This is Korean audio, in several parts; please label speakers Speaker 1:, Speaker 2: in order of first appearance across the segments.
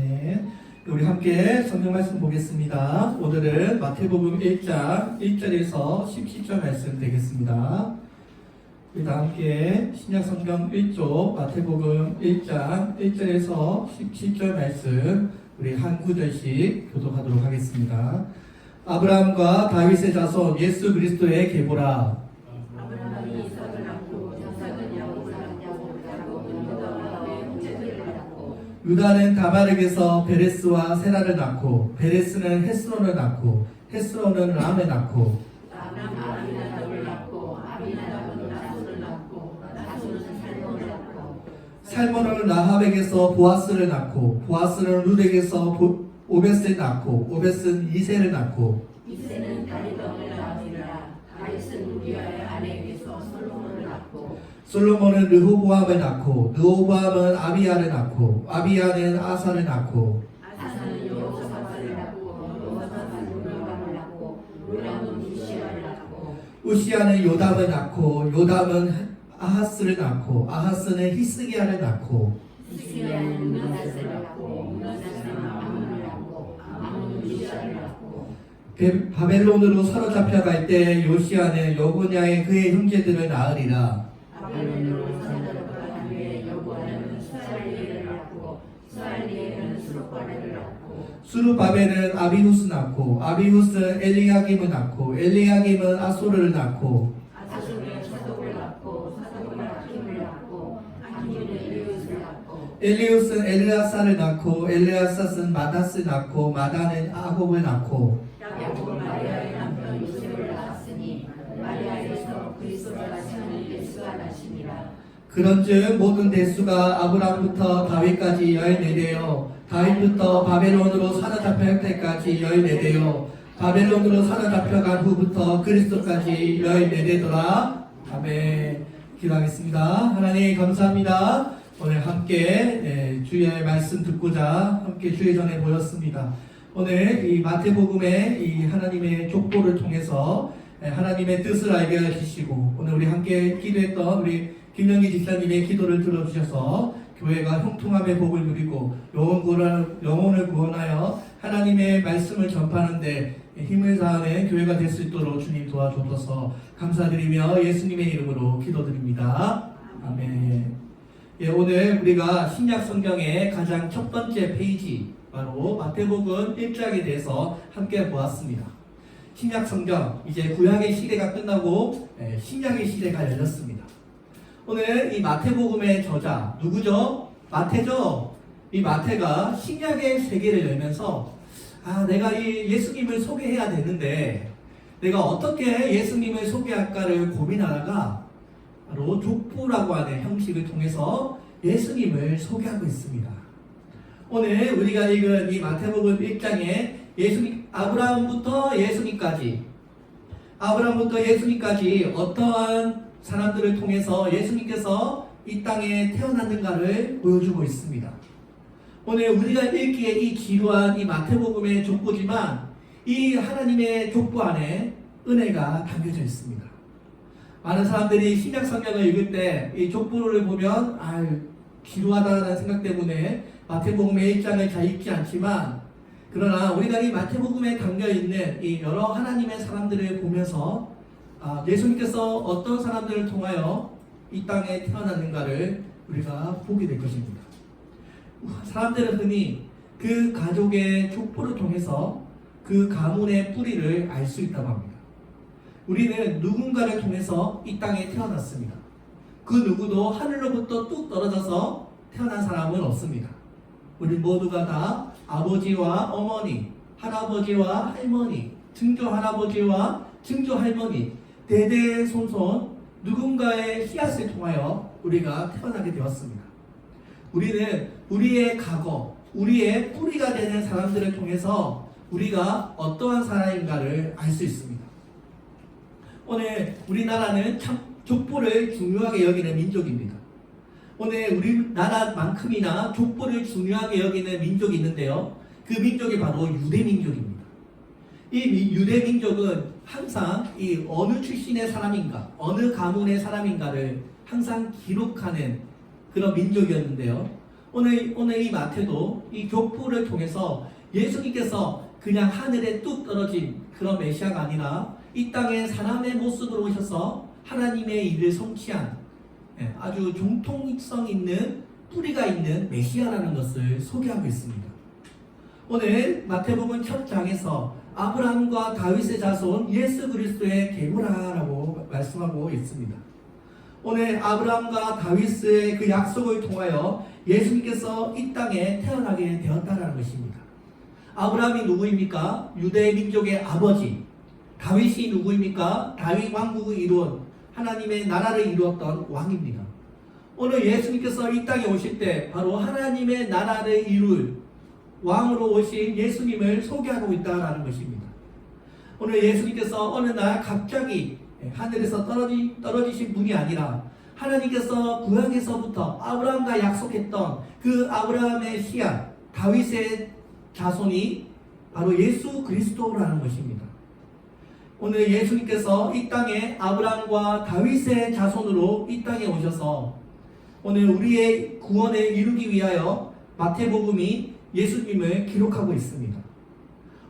Speaker 1: 아멘. 우리 함께 성경 말씀 보겠습니다. 오늘은 마태복음 1장 1절에서 17절 말씀 되겠습니다. 우리가 함께 신약성경 1쪽 마태복음 1장 1절에서 17절 말씀 우리 한 구절씩 교독하도록 하겠습니다. 아브라함과 다윗의 자손 예수 그리스도의 계보라.
Speaker 2: 아브라함이 이삭을 낳고 이삭은 야곱을 낳고 유다와 형제들을 낳고
Speaker 1: 유다는 다말에게서 베레스와 세라를 낳고 베레스는 헤스론을 낳고 헤스론은 람을 낳고
Speaker 2: 람은 아비나답을 낳고 아비나답은 나손을 낳고 나손은 살몬을 낳고
Speaker 1: 살몬은 라합에게서 보아스를 낳고 보아스는 룻에게서 오벳을 낳고 오벳은 이새를 낳고
Speaker 2: 이새는 다리덩을 낳으니라. 다윗은 우리아의 아내에게서 솔로몬을 낳고
Speaker 1: 솔로몬은 르호보암을 낳고 르호보암은 아비야를 낳고 아비야는 아사를 낳고
Speaker 2: 아사는 여호사밧을 낳고 여호사밧은 요람을 낳고 요람은 우시아를 낳고
Speaker 1: 우시아는 요담을 낳고 요담은 아하스를 낳고 아하스는 히스기야를 낳고
Speaker 2: 히스기야는 므낫세를 낳고 므낫세는 아몬을 낳고 아몬은 우시아를 낳고
Speaker 1: 바벨론으로 사로잡혀갈 때 요시아는 여고냐의 그의 형제들을 낳으리라.
Speaker 2: 바벨론으로 사로잡혀간 후에 여고냐는 수알리엘을 낳고 수알리엘은 수룹바벨을 낳고
Speaker 1: 수룹바벨은 아비후스 낳고 아비후스는 엘리야김을 낳고 엘리야김은 아소르를 낳고
Speaker 2: 아소르는 사독을 낳고 사독은 아킴을 낳고 아킴은 엘리웃을 낳고
Speaker 1: 엘리웃은 엘르아사를 낳고 엘르아사는 마다스를 낳고 마다는 아곱을 낳고
Speaker 2: 야곱은 마리아의 남편 요셉을 낳았으니 마리아에게서 그리스도가 나시는 예수가 나시니라.
Speaker 1: 그런즉 모든 대수가 아브라함부터 다윗까지 14대요 다윗부터 바벨론으로 사로잡힐 때까지 14대요 바벨론으로 사로잡혀간 후부터 그리스도까지 14대더라. 아멘. 기도하겠습니다. 하나님 감사합니다. 오늘 함께 주의 말씀 듣고자 함께 주의 전에 모였습니다. 오늘 이 마태복음의 이 하나님의 족보를 통해서 하나님의 뜻을 알게 해주시고 오늘 우리 함께 기도했던 우리 김영기 집사님의 기도를 들어주셔서 교회가 형통함의 복을 누리고 영혼을 구원하여 하나님의 말씀을 전파하는데 힘을 다하는 교회가 될 수 있도록 주님 도와주셔서 감사드리며 예수님의 이름으로 기도드립니다. 아멘. 오늘 우리가 신약 성경의 가장 첫 번째 페이지 바로 마태복음 1장에 대해서 함께 보았습니다. 신약 성경 이제 구약의 시대가 끝나고 신약의 시대가 열렸습니다. 오늘 이 마태복음의 저자 누구죠? 마태죠. 이 마태가 신약의 세계를 열면서 내가 이 예수님을 소개해야 되는데 내가 어떻게 예수님을 소개할까를 고민하다가 바로 족보라고 하는 형식을 통해서 예수님을 소개하고 있습니다. 오늘 우리가 읽은 이 마태복음 1장에 아브라함부터 예수님까지 어떠한 사람들을 통해서 예수님께서 이 땅에 태어났는가를 보여주고 있습니다. 오늘 우리가 읽기에 이 기루한 이 마태복음의 족보지만 이 하나님의 족보 안에 은혜가 담겨져 있습니다. 많은 사람들이 신약 성경을 읽을 때 이 족보를 보면 기루하다는 생각 때문에 마태복음의 1장을 잘 읽지 않지만 그러나 우리가 이 마태복음에 담겨있는 이 여러 하나님의 사람들을 보면서 예수님께서 어떤 사람들을 통하여 이 땅에 태어났는가를 우리가 보게 될 것입니다. 사람들은 흔히 그 가족의 족보를 통해서 그 가문의 뿌리를 알 수 있다고 합니다. 우리는 누군가를 통해서 이 땅에 태어났습니다. 그 누구도 하늘로부터 뚝 떨어져서 태어난 사람은 없습니다. 우리 모두가 다 아버지와 어머니, 할아버지와 할머니, 증조할아버지와 증조할머니, 대대손손 누군가의 씨앗을 통하여 우리가 태어나게 되었습니다. 우리는 우리의 과거, 우리의 뿌리가 되는 사람들을 통해서 우리가 어떠한 사람인가를 알 수 있습니다. 오늘 우리나라는 참 족보를 중요하게 여기는 민족입니다. 오늘 우리나라만큼이나 족보를 중요하게 여기는 민족이 있는데요. 그 민족이 바로 유대민족입니다. 이 유대민족은 항상 이 어느 출신의 사람인가, 어느 가문의 사람인가를 항상 기록하는 그런 민족이었는데요. 오늘 이 마태도 이 격포를 통해서 예수님께서 그냥 하늘에 뚝 떨어진 그런 메시아가 아니라 이 땅에 사람의 모습으로 오셔서 하나님의 일을 성취한 아주 정통성 있는 뿌리가 있는 메시아라는 것을 소개하고 있습니다. 오늘 마태복음 첫 장에서 아브라함과 다윗의 자손 예수 그리스도의 계보라라고 말씀하고 있습니다. 오늘 아브라함과 다윗의 그 약속을 통하여 예수님께서 이 땅에 태어나게 되었다는 것입니다. 아브라함이 누구입니까? 유대 민족의 아버지. 다윗이 누구입니까? 다윗 왕국을 이루은 하나님의 나라를 이루었던 왕입니다. 오늘 예수님께서 이 땅에 오실 때 바로 하나님의 나라를 이룰 왕으로 오신 예수님을 소개하고 있다는 것입니다. 오늘 예수님께서 어느 날 갑자기 하늘에서 떨어지신 분이 아니라 하나님께서 구약에서부터 아브라함과 약속했던 그 아브라함의 씨앗 다윗의 자손이 바로 예수 그리스도라는 것입니다. 오늘 예수님께서 이 땅에 아브라함과 다윗의 자손으로 이 땅에 오셔서 오늘 우리의 구원을 이루기 위하여 마태복음이 예수님을 기록하고 있습니다.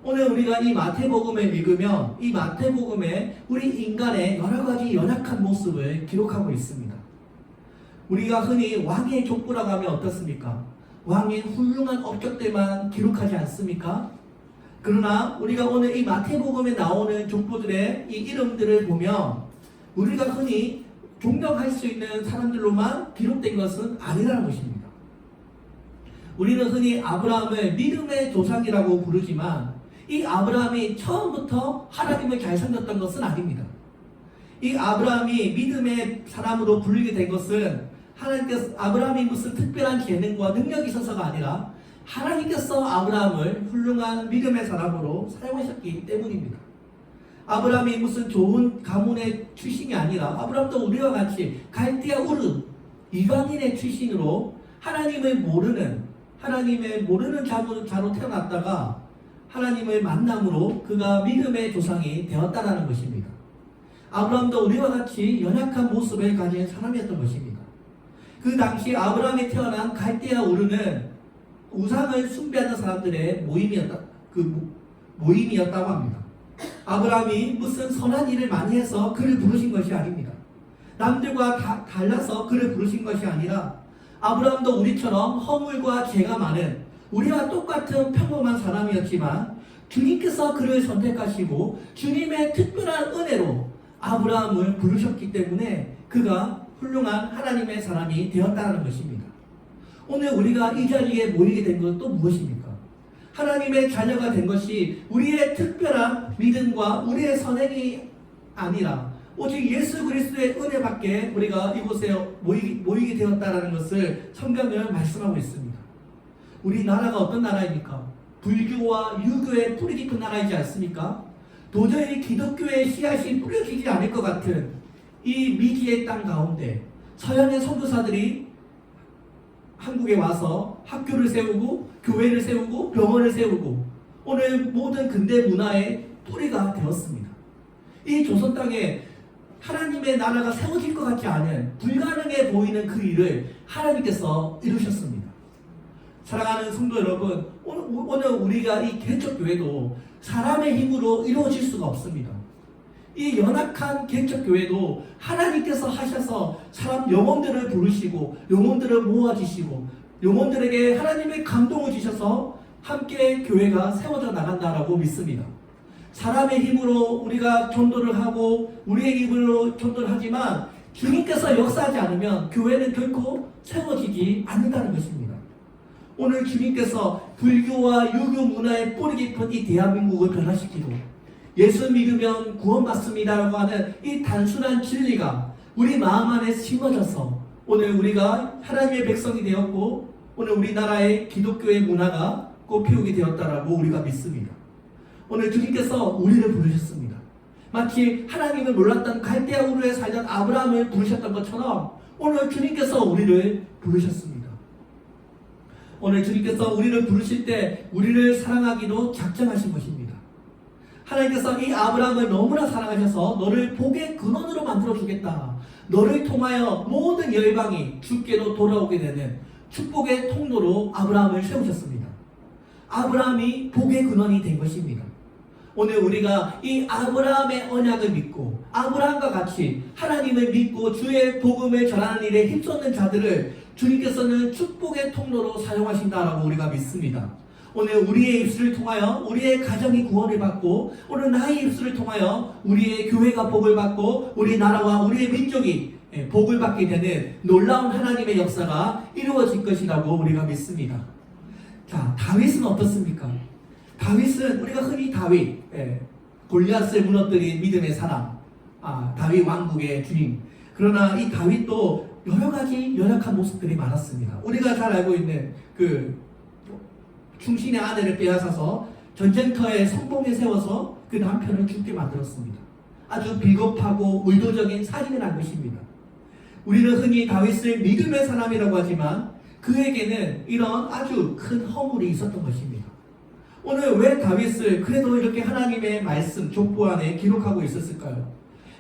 Speaker 1: 오늘 우리가 이 마태복음을 읽으면 이 마태복음에 우리 인간의 여러 가지 연약한 모습을 기록하고 있습니다. 우리가 흔히 왕의 족보라고 하면 어떻습니까? 왕의 훌륭한 업적들만 기록하지 않습니까? 그러나 우리가 오늘 이 마태복음에 나오는 족보들의 이 이름들을 보면 우리가 흔히 존경할 수 있는 사람들로만 기록된 것은 아니라는 것입니다. 우리는 흔히 아브라함을 믿음의 조상이라고 부르지만 이 아브라함이 처음부터 하나님을 잘 섬겼던 것은 아닙니다. 이 아브라함이 믿음의 사람으로 불리게 된 것은 하나님께서 아브라함이 무슨 특별한 재능과 능력이 있어서가 아니라 하나님께서 아브라함을 훌륭한 믿음의 사람으로 사용하셨기 때문입니다. 아브라함이 무슨 좋은 가문의 출신이 아니라 아브라함도 우리와 같이 갈대아 우르 이방인의 출신으로 하나님을 모르는 자로 태어났다가 하나님을 만남으로 그가 믿음의 조상이 되었다라는 것입니다. 아브라함도 우리와 같이 연약한 모습을 가진 사람이었던 것입니다. 그 당시 아브라함이 태어난 갈대아 우르는 우상을 숭배하는 사람들의 모임이었다고 합니다. 아브라함이 무슨 선한 일을 많이 해서 그를 부르신 것이 아닙니다. 남들과 달라서 그를 부르신 것이 아니라 아브라함도 우리처럼 허물과 죄가 많은 우리와 똑같은 평범한 사람이었지만 주님께서 그를 선택하시고 주님의 특별한 은혜로 아브라함을 부르셨기 때문에 그가 훌륭한 하나님의 사람이 되었다는 것입니다. 오늘 우리가 이 자리에 모이게 된 것은 또 무엇입니까? 하나님의 자녀가 된 것이 우리의 특별한 믿음과 우리의 선행이 아니라 오직 예수 그리스도의 은혜밖에 우리가 이곳에 모이게 되었다는 것을 성경은 말씀하고 있습니다. 우리나라가 어떤 나라입니까? 불교와 유교의 뿌리 깊은 나라이지 않습니까? 도저히 기독교의 씨앗이 뿌려지지 않을 것 같은 이 미지의 땅 가운데 서양의 선교사들이 한국에 와서 학교를 세우고 교회를 세우고 병원을 세우고 오늘 모든 근대 문화의 뿌리가 되었습니다. 이 조선 땅에 하나님의 나라가 세워질 것 같지 않은 불가능해 보이는 그 일을 하나님께서 이루셨습니다. 사랑하는 성도 여러분, 오늘 우리가 이 개척교회도 사람의 힘으로 이루어질 수가 없습니다. 이 연약한 개척교회도 하나님께서 하셔서 사람 영혼들을 부르시고 영혼들을 모아주시고 영혼들에게 하나님의 감동을 주셔서 함께 교회가 세워져 나간다라고 믿습니다. 사람의 힘으로 우리가 전도를 하고 우리의 힘으로 전도를 하지만 주님께서 역사하지 않으면 교회는 결코 세워지지 않는다는 것입니다. 오늘 주님께서 불교와 유교 문화의 뿌리 깊은 이 대한민국을 변화시키고 예수 믿으면 구원받습니다라고 하는 이 단순한 진리가 우리 마음 안에 심어져서 오늘 우리가 하나님의 백성이 되었고 오늘 우리나라의 기독교의 문화가 꽃피우게 되었다라고 우리가 믿습니다. 오늘 주님께서 우리를 부르셨습니다. 마치 하나님을 몰랐던 갈대아 우르에 살던 아브라함을 부르셨던 것처럼 오늘 주님께서 우리를 부르셨습니다. 오늘 주님께서 우리를 부르실 때 우리를 사랑하기로 작정하신 것입니다. 하나님께서 이 아브라함을 너무나 사랑하셔서 너를 복의 근원으로 만들어 주겠다. 너를 통하여 모든 열방이 주께로 돌아오게 되는 축복의 통로로 아브라함을 세우셨습니다. 아브라함이 복의 근원이 된 것입니다. 오늘 우리가 이 아브라함의 언약을 믿고 아브라함과 같이 하나님을 믿고 주의 복음을 전하는 일에 힘쏟는 자들을 주님께서는 축복의 통로로 사용하신다라고 우리가 믿습니다. 오늘 우리의 입술을 통하여 우리의 가정이 구원을 받고 오늘 나의 입술을 통하여 우리의 교회가 복을 받고 우리 나라와 우리의 민족이 복을 받게 되는 놀라운 하나님의 역사가 이루어질 것이라고 우리가 믿습니다. 자, 다윗은 어떻습니까? 다윗은 우리가 흔히 다윗, 골리앗을 무너뜨린 믿음의 사람, 다윗 왕국의 주님. 그러나 이 다윗도 여러 가지 연약한 모습들이 많았습니다. 우리가 잘 알고 있는 그 충신의 아내를 빼앗아서 전쟁터에 성공에 세워서 그 남편을 죽게 만들었습니다. 아주 비겁하고 의도적인 살인을 한 것입니다. 우리는 흔히 다윗을 믿음의 사람이라고 하지만 그에게는 이런 아주 큰 허물이 있었던 것입니다. 오늘 왜 다윗을 그래도 이렇게 하나님의 말씀 족보 안에 기록하고 있었을까요?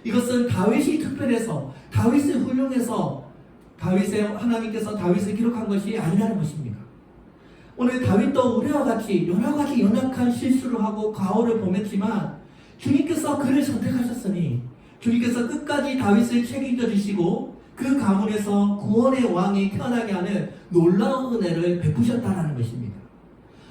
Speaker 1: 이것은 다윗이 특별해서 다윗을 훌륭해서 하나님께서 다윗을 기록한 것이 아니라는 것입니다. 오늘 다윗도 우리와 같이 여러 가지 연약한 실수를 하고 과오를 범했지만 주님께서 그를 선택하셨으니 주님께서 끝까지 다윗을 책임져 주시고 그 가문에서 구원의 왕이 태어나게 하는 놀라운 은혜를 베푸셨다는 것입니다.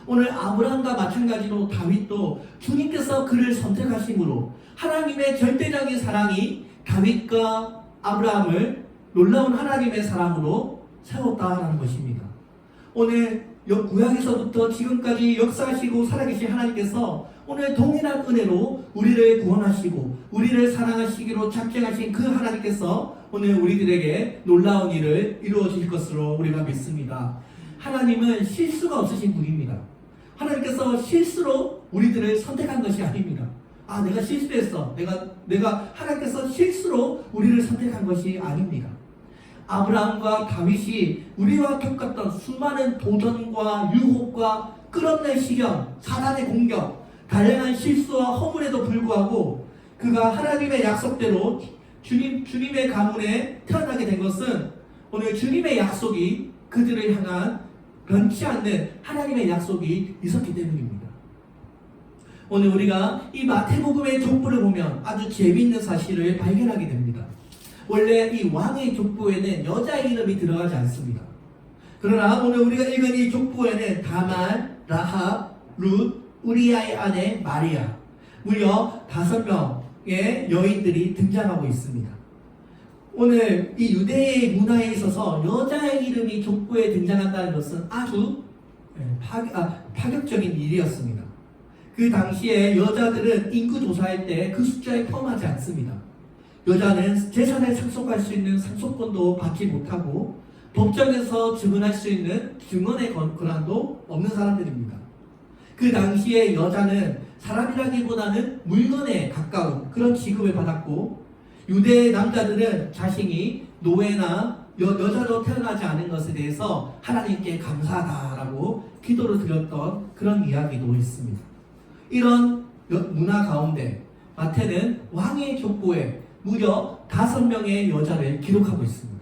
Speaker 1: 오늘 아브라함과 마찬가지로 다윗도 주님께서 그를 선택하심으로 하나님의 절대적인 사랑이 다윗과 아브라함을 놀라운 하나님의 사랑으로 세웠다는 것입니다. 오늘 구약에서부터 지금까지 역사하시고 살아계신 하나님께서 오늘 동일한 은혜로 우리를 구원하시고 우리를 사랑하시기로 작정하신 그 하나님께서 오늘 우리들에게 놀라운 일을 이루어 주실 것으로 우리가 믿습니다. 하나님은 실수가 없으신 분입니다. 하나님께서 실수로 우리들을 선택한 것이 아닙니다. 내가 실수했어. 내가 하나님께서 실수로 우리를 선택한 것이 아닙니다. 아브라함과 다윗이 우리와 똑같던 수많은 도전과 유혹과 끌어낼 시련, 사단의 공격, 다양한 실수와 허물에도 불구하고 그가 하나님의 약속대로 주님의 가문에 태어나게 된 것은 오늘 주님의 약속이 그들을 향한 변치 않는 하나님의 약속이 있었기 때문입니다. 오늘 우리가 이 마태복음의 족보를 보면 아주 재미있는 사실을 발견하게 됩니다. 원래 이 왕의 족보에는 여자의 이름이 들어가지 않습니다. 그러나 오늘 우리가 읽은 이 족보에는 다말, 라합, 룻, 우리아의 아내 마리아 무려 5명의 여인들이 등장하고 있습니다. 오늘 이 유대의 문화에 있어서 여자의 이름이 족보에 등장한다는 것은 아주 파격적인 일이었습니다. 그 당시에 여자들은 인구 조사할 때 그 숫자에 포함하지 않습니다. 여자는 재산에 상속할 수 있는 상속권도 받지 못하고 법정에서 증언할 수 있는 증언의 권한도 없는 사람들입니다. 그 당시에 여자는 사람이라기보다는 물건에 가까운 그런 취급을 받았고 유대 남자들은 자신이 노예나 여자로 태어나지 않은 것에 대해서 하나님께 감사하다라고 기도를 드렸던 그런 이야기도 있습니다. 이런 문화 가운데 마태는 왕의 족보에 무려 5명의 여자를 기록하고 있습니다.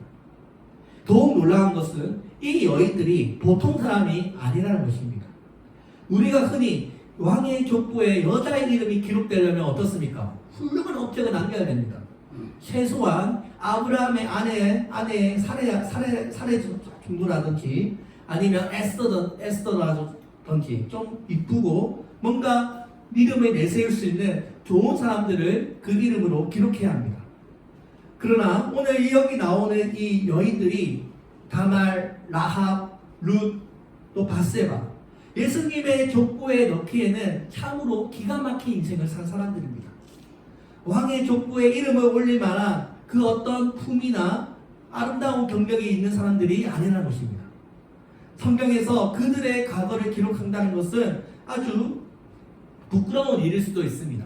Speaker 1: 더욱 놀라운 것은 이 여인들이 보통 사람이 아니라는 것입니다. 우리가 흔히 왕의 족보에 여자의 이름이 기록되려면 어떻습니까? 훌륭한 업적을 남겨야 됩니다. 최소한 아브라함의 아내의 사례 정도라든지 아니면 에스더라든지 좀 이쁘고 뭔가 믿음을 내세울 수 있는 좋은 사람들을 그 이름으로 기록해야 합니다. 그러나 오늘 여기 나오는 이 여인들이 다말, 라합, 룻, 또 바세바 예수님의 족보에 넣기에는 참으로 기가 막힌 인생을 산 사람들입니다. 왕의 족보에 이름을 올릴 만한 그 어떤 품이나 아름다운 경력이 있는 사람들이 아니라는 것입니다. 성경에서 그들의 과거를 기록한다는 것은 아주 부끄러운 일일 수도 있습니다.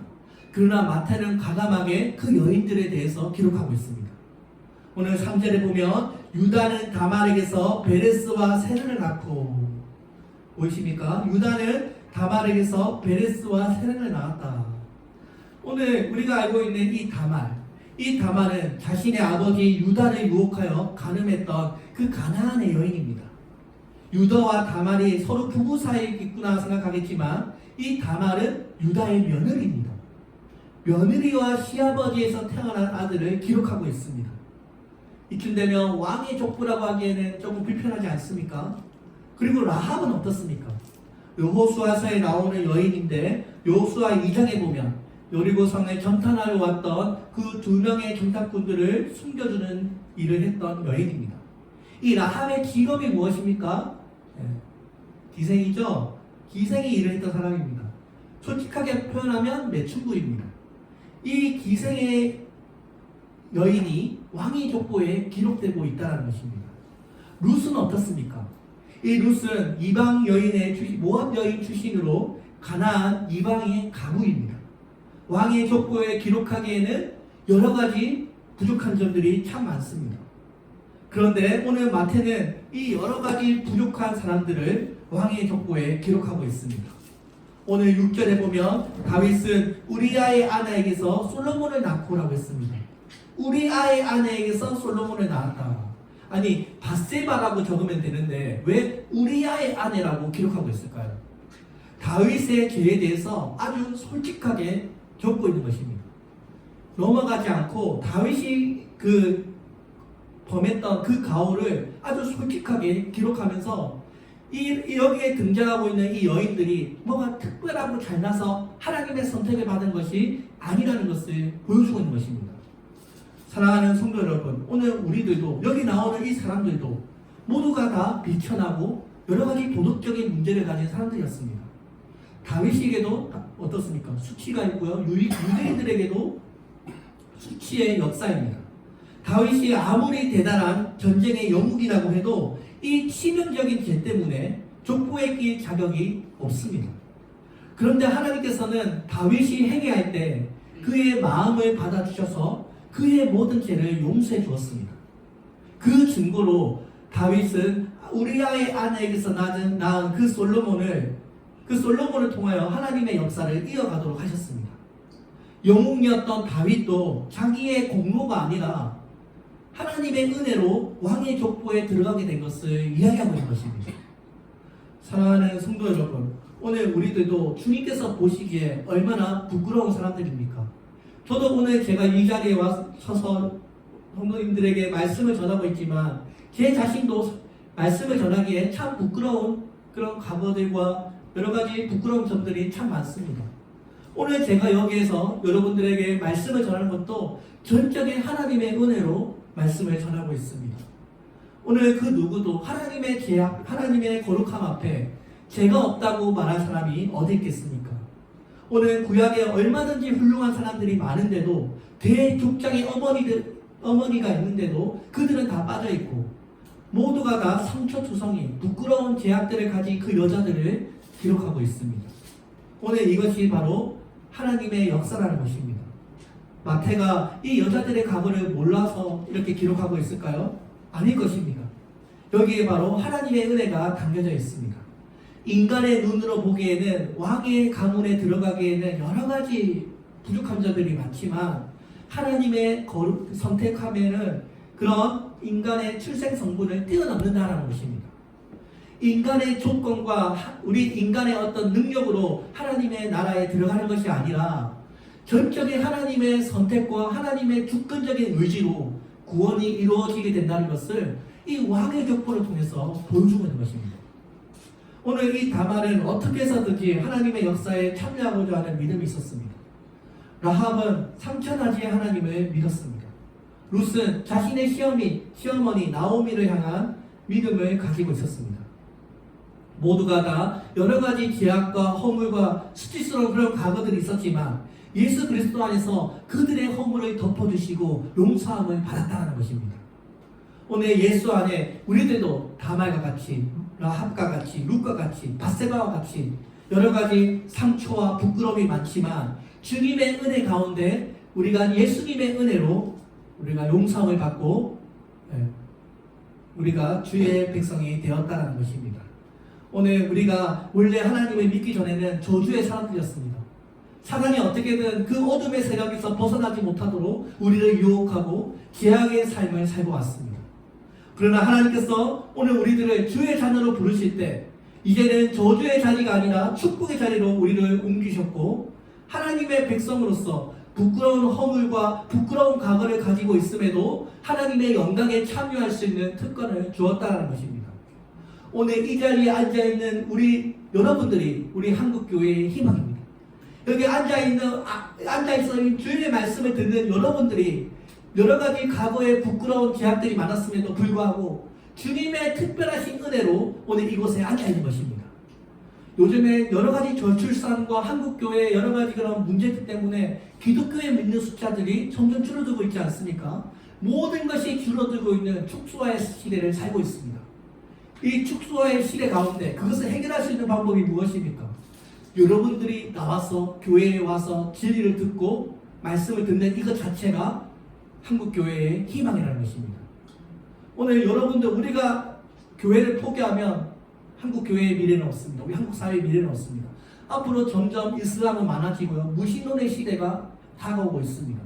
Speaker 1: 그러나 마태는 과감하게 그 여인들에 대해서 기록하고 있습니다. 오늘 3절에 보면 유다는 다말에게서 베레스와 세르를 낳고 보이십니까? 유다는 다말에게서 베레스와 세르를 낳았다. 오늘 우리가 알고 있는 이 다말은 자신의 아버지 유다를 유혹하여 간음했던 그 가나안의 여인입니다. 유다와 다말이 서로 부부 사이에 있구나 생각하겠지만 이 다말은 유다의 며느리입니다. 며느리와 시아버지에서 태어난 아들을 기록하고 있습니다. 이쯤 되면 왕의 족보라고 하기에는 조금 불편하지 않습니까? 그리고 라합은 어떻습니까? 여호수아서에 나오는 여인인데 여호수아 2장에 보면 여리고성에 정탐하러 왔던 그 2명의 정탐꾼들을 숨겨주는 일을 했던 여인입니다. 이 라합의 직업이 무엇입니까? 기생이죠. 기생이 일을 했던 사람입니다. 솔직하게 표현하면 매춘부입니다. 이 기생의 여인이 왕의 족보에 기록되고 있다는 것입니다. 룻은 어떻습니까? 이 룻은 이방 여인의 모압 여인 출신으로 가나안 이방의 가부입니다. 왕의 족보에 기록하기에는 여러 가지 부족한 점들이 참 많습니다. 그런데 오늘 마태는 이 여러 가지 부족한 사람들을 왕의 족보에 기록하고 있습니다. 오늘 6절에 보면 다윗은 우리아의 아내에게서 솔로몬을 낳고라고 했습니다. 우리아의 아내에게서 솔로몬을 낳았다. 아니 밧세바라고 적으면 되는데 왜 우리아의 아내라고 기록하고 있을까요? 다윗의 죄에 대해서 아주 솔직하게 적고 있는 것입니다. 넘어가지 않고 다윗이 범했던 그 가오를 아주 솔직하게 기록하면서 여기에 등장하고 있는 이 여인들이 뭐가 특별하고 잘나서 하나님의 선택을 받은 것이 아니라는 것을 보여주고 있는 것입니다. 사랑하는 성도 여러분, 오늘 우리들도 여기 나오는 이 사람들도 모두가 다 비천하고 여러 가지 도덕적인 문제를 가진 사람들이었습니다. 다윗에게도 어떻습니까? 수치가 있고요. 유대인들에게도 수치의 역사입니다. 다윗이 아무리 대단한 전쟁의 영웅이라고 해도 이 치명적인 죄 때문에 족보에 끼일 자격이 없습니다. 그런데 하나님께서는 다윗이 행위할 때 그의 마음을 받아주셔서 그의 모든 죄를 용서해 주었습니다. 그 증거로 다윗은 우리아의 아내에게서 낳은 그 솔로몬을 통하여 하나님의 역사를 이어가도록 하셨습니다. 영웅이었던 다윗도 자기의 공로가 아니라 하나님의 은혜로 왕의 족보에 들어가게 된 것을 이야기하고 있는 것입니다. 사랑하는 성도 여러분, 오늘 우리들도 주님께서 보시기에 얼마나 부끄러운 사람들입니까? 저도 오늘 제가 이 자리에 서서 성도님들에게 말씀을 전하고 있지만 제 자신도 말씀을 전하기에 참 부끄러운 그런 과거들과 여러 가지 부끄러운 점들이 참 많습니다. 오늘 제가 여기에서 여러분들에게 말씀을 전하는 것도 전적인 하나님의 은혜로 말씀을 전하고 있습니다. 오늘 그 누구도 하나님의 제약, 하나님의 거룩함 앞에 죄가 없다고 말할 사람이 어디 있겠습니까? 오늘 구약에 얼마든지 훌륭한 사람들이 많은데도 대족장의 어머니가 있는데도 그들은 다 빠져있고 모두가 다 상처투성이 부끄러운 죄악들을 가진 그 여자들을 기록하고 있습니다. 오늘 이것이 바로 하나님의 역사라는 것입니다. 마태가 이 여자들의 과거를 몰라서 이렇게 기록하고 있을까요? 아닐 것입니다. 여기에 바로 하나님의 은혜가 담겨져 있습니다. 인간의 눈으로 보기에는 왕의 가문에 들어가기에는 여러 가지 부족한 점들이 많지만 하나님의 선택하면은 그런 인간의 출생 성분을 뛰어넘는다는 것입니다. 인간의 조건과 우리 인간의 어떤 능력으로 하나님의 나라에 들어가는 것이 아니라 전적인 하나님의 선택과 하나님의 주권적인 의지로 구원이 이루어지게 된다는 것을 이 왕의 족보를 통해서 보여주고 있는 것입니다. 오늘 이 다말은 어떻게 해서든지 하나님의 역사에 참여하고자 하는 믿음이 있었습니다. 라합은 삼천하지의 하나님을 믿었습니다. 룻은 자신의 시어머니 나오미를 향한 믿음을 가지고 있었습니다. 모두가 다 여러 가지 죄악과 허물과 수치스러운 그런 과거들이 있었지만 예수 그리스도 안에서 그들의 허물을 덮어주시고 용서함을 받았다는 것입니다. 오늘 예수 안에 우리들도 다말과 같이 라합과 같이 룻과 같이 밧세바와 같이 여러 가지 상처와 부끄러움이 많지만 주님의 은혜 가운데 우리가 예수님의 은혜로 우리가 용서함을 받고 우리가 주의 백성이 되었다는 것입니다. 오늘 우리가 원래 하나님을 믿기 전에는 저주의 사람들이었습니다. 사단이 어떻게든 그 어둠의 세력에서 벗어나지 못하도록 우리를 유혹하고 죄악의 삶을 살고 왔습니다. 그러나 하나님께서 오늘 우리들을 주의 자녀로 부르실 때 이제는 저주의 자리가 아니라 축복의 자리로 우리를 옮기셨고 하나님의 백성으로서 부끄러운 허물과 부끄러운 과거를 가지고 있음에도 하나님의 영광에 참여할 수 있는 특권을 주었다는 것입니다. 오늘 이 자리에 앉아있는 우리 여러분들이 우리 한국교회의 희망입니다. 여기 앉아있어 주님의 말씀을 듣는 여러분들이 여러 가지 과거의 부끄러운 제약들이 많았음에도 불구하고 주님의 특별하신 은혜로 오늘 이곳에 앉아있는 것입니다. 요즘에 여러 가지 저출산과 한국교회의 여러 가지 그런 문제들 때문에 기독교에 믿는 숫자들이 점점 줄어들고 있지 않습니까? 모든 것이 줄어들고 있는 축소화의 시대를 살고 있습니다. 이 축소화의 시대 가운데 그것을 해결할 수 있는 방법이 무엇입니까? 여러분들이 나와서 교회에 와서 진리를 듣고 말씀을 듣는 이것 자체가 한국교회의 희망이라는 것입니다. 오늘 여러분들 우리가 교회를 포기하면 한국교회의 미래는 없습니다. 우리 한국 사회의 미래는 없습니다. 앞으로 점점 이슬람은 많아지고요. 무신론의 시대가 다가오고 있습니다.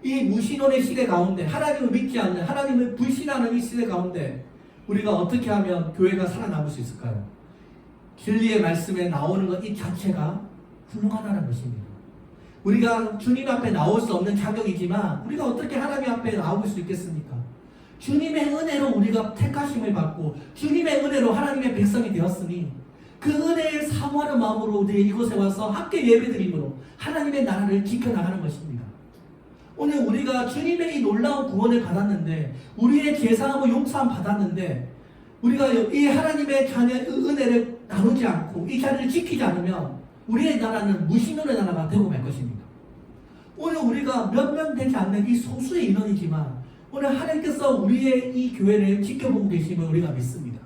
Speaker 1: 이 무신론의 시대 가운데 하나님을 믿지 않는 하나님을 불신하는 이 시대 가운데 우리가 어떻게 하면 교회가 살아남을 수 있을까요? 진리의 말씀에 나오는 것 이 자체가 훌륭하다는 것입니다. 우리가 주님 앞에 나올 수 없는 자격이지만 우리가 어떻게 하나님 앞에 나올 수 있겠습니까? 주님의 은혜로 우리가 택하심을 받고 주님의 은혜로 하나님의 백성이 되었으니 그 은혜를 사모하는 마음으로 우리 이곳에 와서 함께 예배드림으로 하나님의 나라를 지켜나가는 것입니다. 오늘 우리가 주님의 이 놀라운 구원을 받았는데 우리의 죄사함을 용서함 받았는데 우리가 이 하나님의 자녀의 은혜를 나누지 않고 이 자리를 지키지 않으면 우리의 나라는 무신론의 나라가 되고 말 것입니다. 오늘 우리가 몇 명 되지 않는 이 소수의 인원이지만 오늘 하나님께서 우리의 이 교회를 지켜보고 계심을 우리가 믿습니다.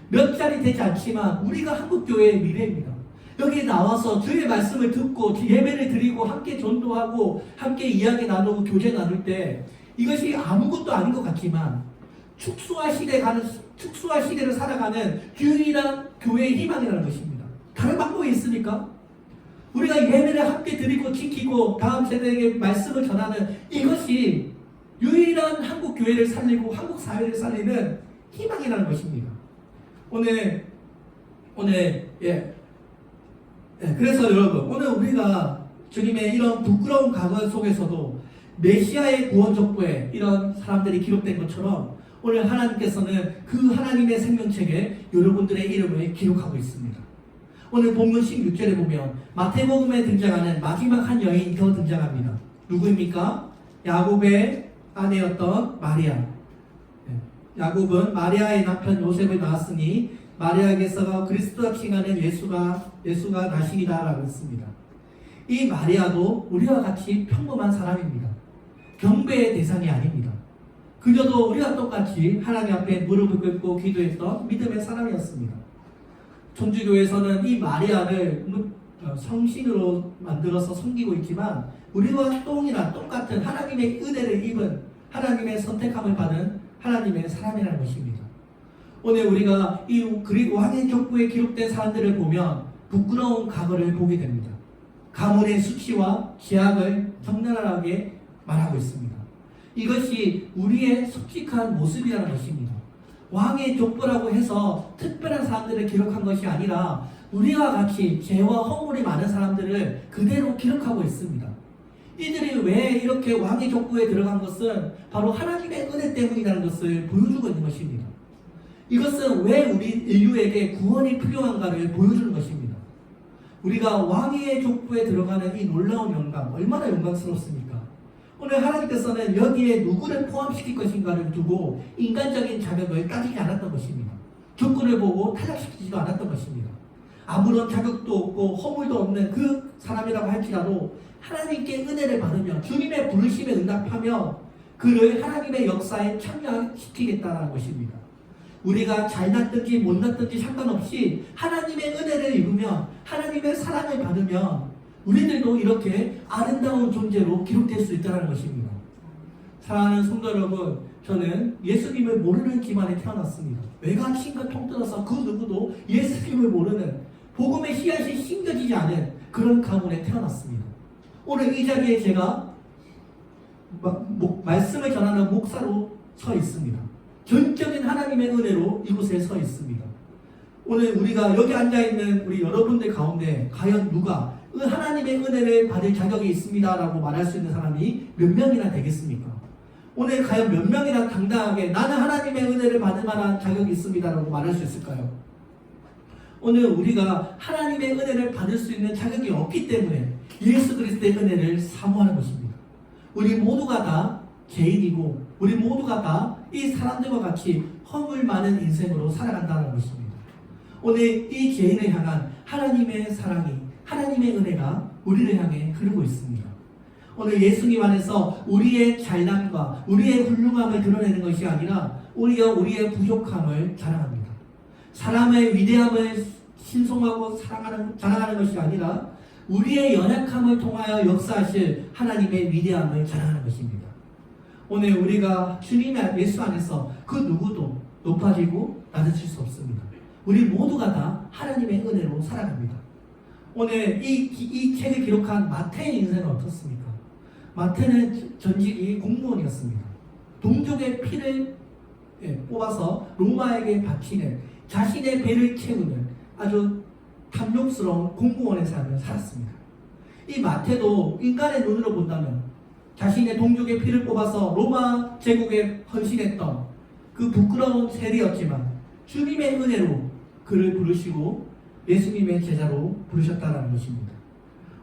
Speaker 1: 몇 자리 되지 않지만 우리가 한국교회의 미래입니다. 여기 나와서 주의 말씀을 듣고 예배를 드리고 함께 전도하고 함께 이야기 나누고 교제 나눌 때 이것이 아무것도 아닌 것 같지만 축소화 시대를 살아가는 유일한 교회의 희망이라는 것입니다. 다른 방법이 있습니까? 우리가 예배를 함께 드리고 지키고 다음 세대에게 말씀을 전하는 이것이 유일한 한국 교회를 살리고 한국 사회를 살리는 희망이라는 것입니다. 그래서 여러분 오늘 우리가 주님의 이런 부끄러운 과거 속에서도 메시아의 구원 족보에 이런 사람들이 기록된 것처럼 오늘 하나님께서는 그 하나님의 생명책에 여러분들의 이름을 기록하고 있습니다. 오늘 본문 16절에 보면 마태복음에 등장하는 마지막 한 여인이 더 등장합니다. 누구입니까? 야곱의 아내였던 마리아. 야곱은 마리아의 남편 요셉을 낳았으니 마리아에게서 그리스도가 칭하는 예수가 나시니다라고 했습니다. 이 마리아도 우리와 같이 평범한 사람입니다. 경배의 대상이 아닙니다. 그녀도 우리와 똑같이 하나님 앞에 무릎을 꿇고 기도했던 믿음의 사람이었습니다. 천주교에서는 이 마리아를 성신으로 만들어서 섬기고 있지만 우리와 똑같은 하나님의 은혜를 입은 하나님의 선택함을 받은 하나님의 사람이라는 것입니다. 오늘 우리가 이 왕의 족보에 기록된 사람들을 보면 부끄러운 과거를 보게 됩니다. 가문의 수치와 제약을 적나라하게 말하고 있습니다. 이것이 우리의 솔직한 모습이라는 것입니다. 왕의 족보라고 해서 특별한 사람들을 기록한 것이 아니라 우리와 같이 죄와 허물이 많은 사람들을 그대로 기록하고 있습니다. 이들이 왜 이렇게 왕의 족보에 들어간 것은 바로 하나님의 은혜 때문이라는 것을 보여주고 있는 것입니다. 이것은 왜 우리 인류에게 구원이 필요한가를 보여주는 것입니다. 우리가 왕의 족보에 들어가는 이 놀라운 영광, 얼마나 영광스럽습니까? 오늘 하나님께서는 여기에 누구를 포함시킬 것인가를 두고 인간적인 자격을 따지지 않았던 것입니다. 조건을 보고 타락시키지도 않았던 것입니다. 아무런 자격도 없고 허물도 없는 그 사람이라고 할지라도 하나님께 은혜를 받으며 주님의 부르심에 응답하며 그를 하나님의 역사에 참여시키겠다는 것입니다. 우리가 잘났든지 못났든지 상관없이 하나님의 은혜를 입으면 하나님의 사랑을 받으면 우리들도 이렇게 아름다운 존재로 기록될 수 있다는 것입니다. 사랑하는 성도 여러분, 저는 예수님을 모르는 집안에 태어났습니다. 외가 친가 통틀어서 그 누구도 예수님을 모르는 복음의 씨앗이 심겨지지 않은 그런 가문에 태어났습니다. 오늘 이 자리에 제가 말씀을 전하는 목사로 서 있습니다. 전적인 하나님의 은혜로 이곳에 서 있습니다. 오늘 우리가 여기 앉아있는 우리 여러분들 가운데 과연 누가 하나님의 은혜를 받을 자격이 있습니다라고 말할 수 있는 사람이 몇 명이나 되겠습니까? 오늘 과연 몇 명이나 당당하게 나는 하나님의 은혜를 받을 만한 자격이 있습니다라고 말할 수 있을까요? 오늘 우리가 하나님의 은혜를 받을 수 있는 자격이 없기 때문에 예수 그리스도의 은혜를 사모하는 것입니다. 우리 모두가 다 죄인이고 우리 모두가 다 이 사람들과 같이 허물 많은 인생으로 살아간다는 것입니다. 오늘 이 죄인을 향한 하나님의 사랑이, 하나님의 은혜가 우리를 향해 흐르고 있습니다. 오늘 예수님 안에서 우리의 잘남과 우리의 훌륭함을 드러내는 것이 아니라 오히려 우리의 부족함을 자랑합니다. 사람의 위대함을 신송하고 자랑하는 것이 아니라 우리의 연약함을 통하여 역사하실 하나님의 위대함을 자랑하는 것입니다. 오늘 우리가 주님의 예수 안에서 그 누구도 높아지고 낮아질 수 없습니다. 우리 모두가 다 하나님의 은혜로 살아갑니다. 오늘 이 책을 기록한 마태의 인생은 어떻습니까? 마태는 전직이 공무원이었습니다. 동족의 피를 뽑아서 로마에게 바치는 자신의 배를 채우는 아주 탐욕스러운 공무원의 삶을 살았습니다. 이 마태도 인간의 눈으로 본다면 자신의 동족의 피를 뽑아서 로마 제국에 헌신했던 그 부끄러운 세리였지만 주님의 은혜로 그를 부르시고 예수님의 제자로 부르셨다는 것입니다.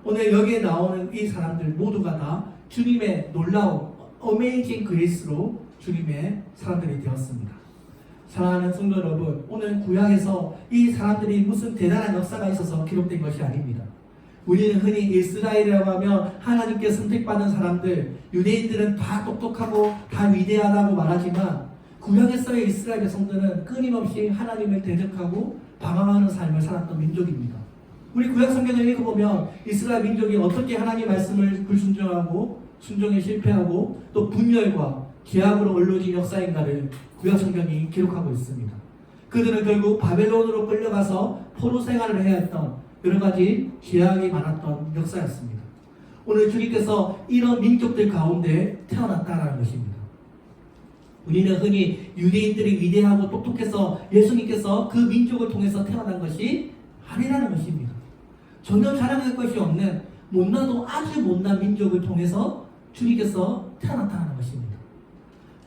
Speaker 1: 오늘 여기에 나오는 이 사람들 모두가 다 주님의 놀라운 어메이징 그레이스로 주님의 사람들이 되었습니다. 사랑하는 성도 여러분, 오늘 구약에서 이 사람들이 무슨 대단한 역사가 있어서 기록된 것이 아닙니다. 우리는 흔히 이스라엘이라고 하면 하나님께 선택받은 사람들, 유대인들은 다 똑똑하고 다 위대하다고 말하지만 구약에서의 이스라엘 백성들은 끊임없이 하나님을 대적하고 방황하는 삶을 살았던 민족입니다. 우리 구약 성경을 읽어보면 이스라엘 민족이 어떻게 하나님 말씀을 불순종하고 순종에 실패하고 또 분열과 죄악으로 얼룩진 역사인가를 구약 성경이 기록하고 있습니다. 그들은 결국 바벨론으로 끌려가서 포로 생활을 해야 했던 여러 가지 죄악이 많았던 역사였습니다. 오늘 주님께서 이런 민족들 가운데 태어났다는 것입니다. 우리는 흔히 유대인들이 위대하고 똑똑해서 예수님께서 그 민족을 통해서 태어난 것이 아니라는 것입니다. 전혀 자랑할 것이 없는 못나도 아주 못난 민족을 통해서 주님께서 태어났다는 것입니다.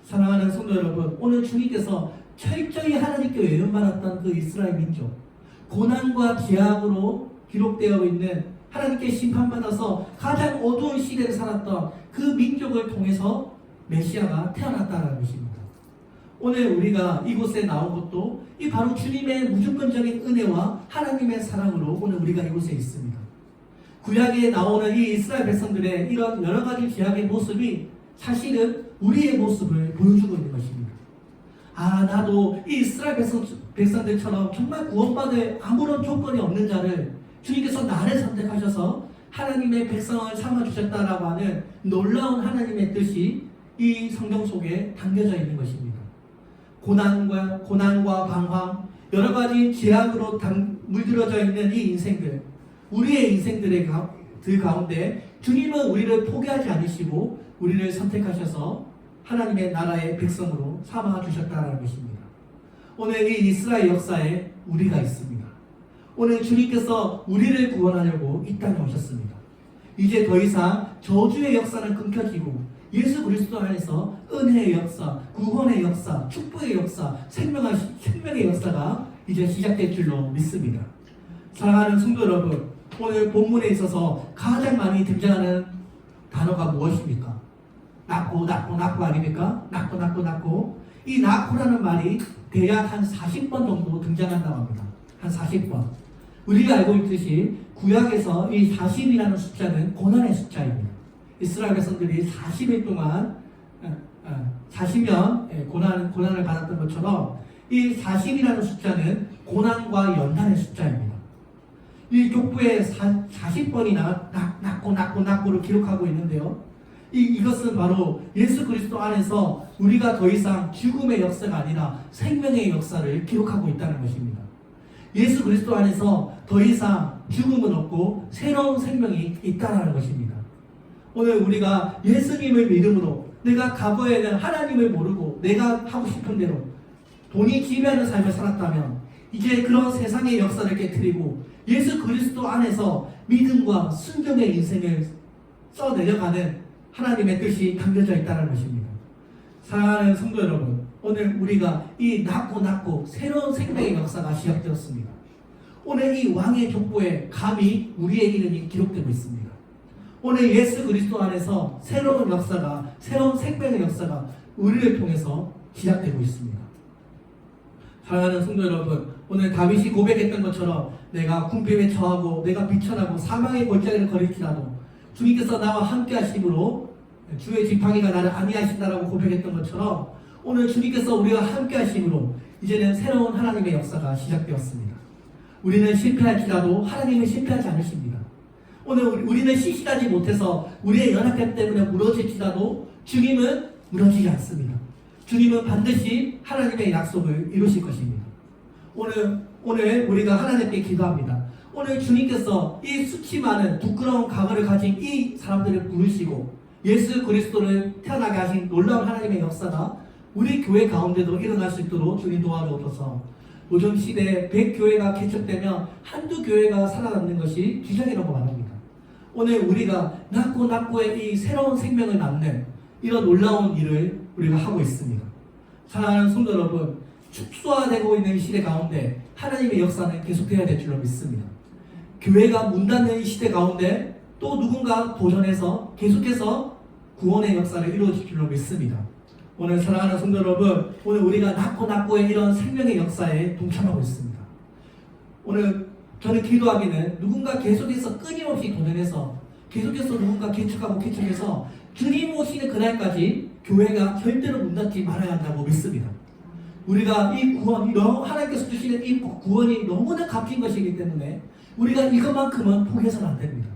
Speaker 1: 사랑하는 성도 여러분, 오늘 주님께서 철저히 하나님께 외면받았던 그 이스라엘 민족, 고난과 죄악으로 기록되어 있는 하나님께 심판받아서 가장 어두운 시대를 살았던 그 민족을 통해서 메시아가 태어났다는 것입니다. 오늘 우리가 이곳에 나온 것도 이 바로 주님의 무조건적인 은혜와 하나님의 사랑으로 오늘 우리가 이곳에 있습니다. 구약에 나오는 이 이스라엘 백성들의 이런 여러 가지 죄악의 모습이 사실은 우리의 모습을 보여주고 있는 것입니다. 나도 이 이스라엘 백성들처럼 정말 구원받을 아무런 조건이 없는 자를 주님께서 나를 선택하셔서 하나님의 백성을 삼아주셨다라고 하는 놀라운 하나님의 뜻이 이 성경 속에 담겨져 있는 것입니다. 고난과 방황, 여러 가지 죄악으로 물들어져 있는 이 인생들, 우리의 인생들의 가운데 주님은 우리를 포기하지 않으시고 우리를 선택하셔서 하나님의 나라의 백성으로 삼아주셨다는 것입니다. 오늘 이 이스라엘 역사에 우리가 있습니다. 오늘 주님께서 우리를 구원하려고 이 땅에 오셨습니다. 이제 더 이상 저주의 역사는 끊겨지고 예수 그리스도 안에서 은혜의 역사, 구원의 역사, 축복의 역사, 생명의 역사가 이제 시작될 줄로 믿습니다. 사랑하는 성도 여러분, 오늘 본문에 있어서 가장 많이 등장하는 단어가 무엇입니까? 낳고 아닙니까? 낳고. 이 낳고라는 말이 대략 한 40번 정도 등장한다고 합니다. 한 40번. 우리가 알고 있듯이 구약에서 이 40이라는 숫자는 고난의 숫자입니다. 이스라엘 백성들이 40일 동안 40년 고난을 받았던 것처럼 이 40이라는 숫자는 고난과 연단의 숫자입니다. 이 족보에 40번이나 낳고를 기록하고 있는데요. 이것은 바로 예수 그리스도 안에서 우리가 더 이상 죽음의 역사가 아니라 생명의 역사를 기록하고 있다는 것입니다. 예수 그리스도 안에서 더 이상 죽음은 없고 새로운 생명이 있다는 것입니다. 오늘 우리가 예수님을 믿음으로 내가 과거에는 하나님을 모르고 내가 하고 싶은 대로 돈이 지배하는 삶을 살았다면 이제 그런 세상의 역사를 깨뜨리고 예수 그리스도 안에서 믿음과 순종의 인생을 써내려가는 하나님의 뜻이 담겨져 있다는 것입니다. 사랑하는 성도 여러분, 오늘 우리가 이 낮고 새로운 생명의 역사가 시작되었습니다. 오늘 이 왕의 족보에 감히 우리의 이름이 기록되고 있습니다. 오늘 예수 그리스도 안에서 새로운 역사가, 새로운 생명의 역사가 우리를 통해서 시작되고 있습니다. 사랑하는 성도 여러분, 오늘 다윗이 고백했던 것처럼 내가 궁핍에 처하고 내가 비천하고 사망의 골짜기를 걸을지라도 주님께서 나와 함께 하심으로 주의 지팡이가 나를 안위하신다라고 고백했던 것처럼 오늘 주님께서 우리와 함께 하심으로 이제는 새로운 하나님의 역사가 시작되었습니다. 우리는 실패할지라도 하나님은 실패하지 않으십니다. 오늘 우리는 시실하지 못해서 우리의 연약함 때문에 무너질지라도 주님은 무너지지 않습니다. 주님은 반드시 하나님의 약속을 이루실 것입니다. 오늘 우리가 하나님께 기도합니다. 오늘 주님께서 이 수치 많은 부끄러운 과거를 가진 이 사람들을 부르시고 예수 그리스도를 태어나게 하신 놀라운 하나님의 역사가 우리 교회 가운데도 일어날 수 있도록 주님 도와주옵소서. 요즘 시대에 100교회가 개척되면 한두 교회가 살아남는 것이 기적이라고 말합니다. 오늘 우리가 낮고의 이 새로운 생명을 낳는 이런 놀라운 일을 우리가 하고 있습니다. 사랑하는 성도 여러분, 축소화되고 있는 이 시대 가운데 하나님의 역사는 계속되어야 될 줄로 믿습니다. 교회가 문 닫는 이 시대 가운데 또 누군가 도전해서 계속해서 구원의 역사를 이루어질 줄로 믿습니다. 오늘 사랑하는 성도 여러분, 오늘 우리가 낮고의 이런 생명의 역사에 동참하고 있습니다. 오늘 저는 기도하기는 누군가 계속해서 끊임없이 도전해서 계속해서 누군가 개척해서 주님 오시는 그날까지 교회가 절대로 문 닫지 말아야 한다고 믿습니다. 우리가 이 구원, 하나님께서 주시는 이 구원이 너무나 값진 것이기 때문에 우리가 이것만큼은 포기해서는 안 됩니다.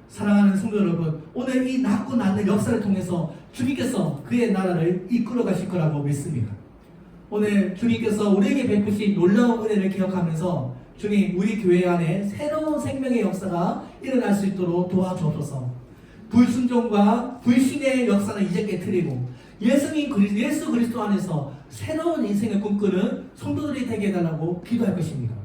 Speaker 1: 사랑하는 성도 여러분, 오늘 이 낮고 낮는 역사를 통해서 주님께서 그의 나라를 이끌어 가실 거라고 믿습니다. 오늘 주님께서 우리에게 베푸신 놀라운 은혜를 기억하면서 주님, 우리 교회 안에 새로운 생명의 역사가 일어날 수 있도록 도와주옵소서. 불순종과 불신의 역사는 이제 깨트리고 예수 그리스도 안에서 새로운 인생을 꿈꾸는 성도들이 되게 해달라고 기도할 것입니다.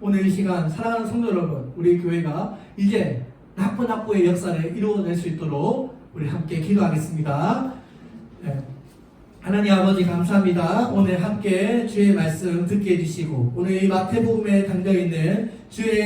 Speaker 1: 오늘 이 시간 사랑하는 성도 여러분, 우리 교회가 이제 낮고의 역사를 이루어낼 수 있도록 우리 함께 기도하겠습니다. 하나님 아버지 감사합니다. 오늘 함께 주의 말씀 듣게 해주시고 오늘 이 마태복음에 담겨있는 주의